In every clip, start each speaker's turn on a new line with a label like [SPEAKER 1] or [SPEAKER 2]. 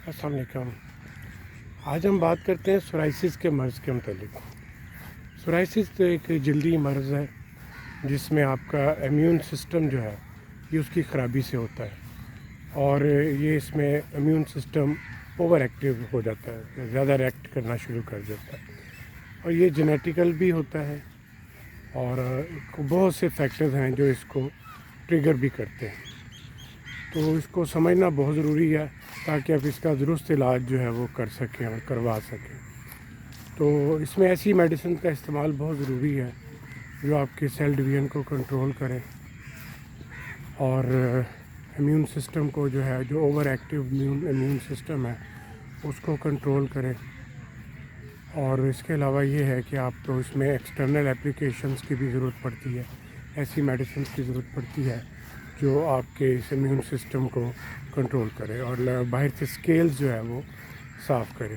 [SPEAKER 1] अस्सलाम वालेकुम। आज हम बात करते हैं सोराइसिस के मर्ज़ के मुतालिक। सोराइसिस तो एक जल्दी मर्ज़ है जिसमें आपका इम्यून सिस्टम जो है ये उसकी ख़राबी से होता है और ये इसमें इम्यून सिस्टम ओवर एक्टिव हो जाता है, ज़्यादा रिएक्ट करना शुरू कर देता है और ये जेनेटिकल भी होता है और बहुत से फैक्टर्स हैं जो इसको ट्रिगर भी करते हैं। तो इसको समझना बहुत ज़रूरी है ताकि आप इसका दुरुस्त इलाज जो है वो कर सकें और करवा सकें। तो इसमें ऐसी मेडिसिन का इस्तेमाल बहुत ज़रूरी है जो आपके सेल डिवीज़न को कंट्रोल करें और इम्यून सिस्टम को जो है, जो ओवर एक्टिव इम्यून सिस्टम है उसको कंट्रोल करें। और इसके अलावा ये है कि आप तो इसमें एक्सटर्नल एप्लीकेशंस की भी ज़रूरत पड़ती है, ऐसी मेडिसिन की ज़रूरत पड़ती है जो आपके इस इम्यून सिस्टम को कंट्रोल करे और बाहर से स्केल्स जो है वो साफ़ करे।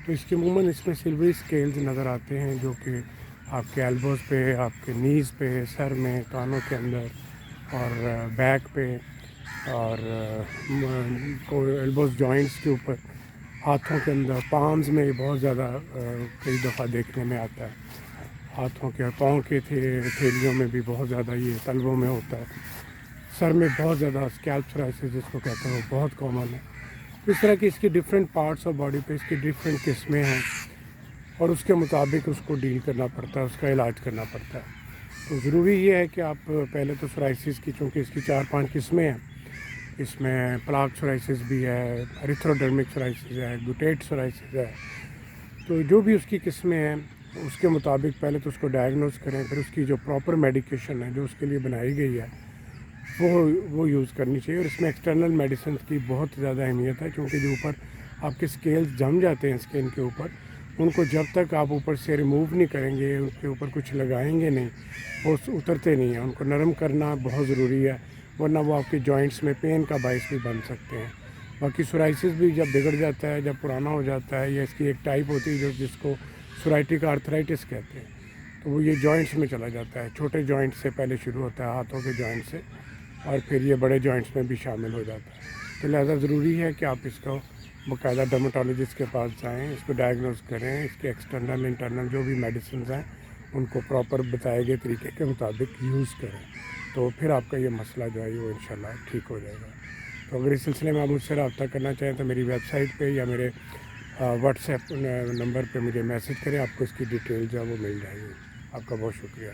[SPEAKER 1] तो इसके अमूमन इसमें सिल्वरी स्केल्स नज़र आते हैं जो कि आपके एल्बोज़ पे, आपके नीज़ पे, सर में, कानों के अंदर और बैक पे और एल्बोज़ जॉइंट्स के ऊपर, हाथों के अंदर, पाम्स में बहुत ज़्यादा कई दफ़ा देखने में आता है। हाथों के और पाँव के थेलियों में भी बहुत ज़्यादा, ये तलवों में होता है। सर में बहुत ज़्यादा स्कैल्प सोराइसिस जिसको कहते हैं वो बहुत कॉमन है। तो इस तरह की इसकी डिफरेंट पार्ट्स ऑफ बॉडी पे इसकी डिफरेंट किस्में हैं और उसके मुताबिक उसको डील करना पड़ता है, उसका इलाज करना पड़ता है। तो ज़रूरी ये है कि आप पहले तो सोराइसिस की, चूँकि इसकी 4-5 किस्में हैं, इसमें प्लाक सोराइसिस भी है, एरिथ्रोडर्मिक सोराइसिस है, गुटेट सोराइसिस है। तो जो भी उसकी किस्में हैं उसके मुताबिक पहले तो उसको डायग्नोस करें, फिर उसकी जो प्रॉपर मेडिकेशन है जो उसके लिए बनाई गई है वो यूज़ करनी चाहिए। और इसमें एक्सटर्नल मेडिसिन की बहुत ज़्यादा अहमियत है क्योंकि जो ऊपर आपके स्केल्स जम जाते हैं स्किन के ऊपर, उनको जब तक आप ऊपर से रिमूव नहीं करेंगे, उनके ऊपर कुछ लगाएंगे नहीं, वो उतरते नहीं हैं। उनको नरम करना बहुत ज़रूरी है, वरना वो आपके जॉइंट्स में पेन का बायस भी बन सकते हैं। बाकी सोराइसिस भी जब बिगड़ जाता है, जब पुराना हो जाता है, या इसकी एक टाइप होती है जिसको सोराइटिक आर्थराइटिस कहते हैं, तो वो ये जॉइंट्स में चला जाता है। छोटे जॉइंट से पहले शुरू होता है, हाथों के जॉइंट से, और फिर ये बड़े जॉइंट्स में भी शामिल हो जाता है। तो लिहाजा ज़रूरी है कि आप इसको बाकायदा डर्मेटोलॉजिस्ट के पास जाएं, इसको डायग्नोस करें, इसके एक्सटर्नल इंटरनल जो भी मेडिसिन हैं उनको प्रॉपर बताए गए तरीके के मुताबिक यूज़ करें, तो फिर आपका ये मसला जो है वो इंशाल्लाह ठीक हो जाएगा। तो अगर इस सिलसिले में आप मुझसे रब्ता करना चाहें तो मेरी वेबसाइट पे या मेरे व्हाट्सएप नंबर पे मुझे मैसेज करें, आपको इसकी डिटेल जो है वो मिल जाएगी। आपका बहुत शुक्रिया।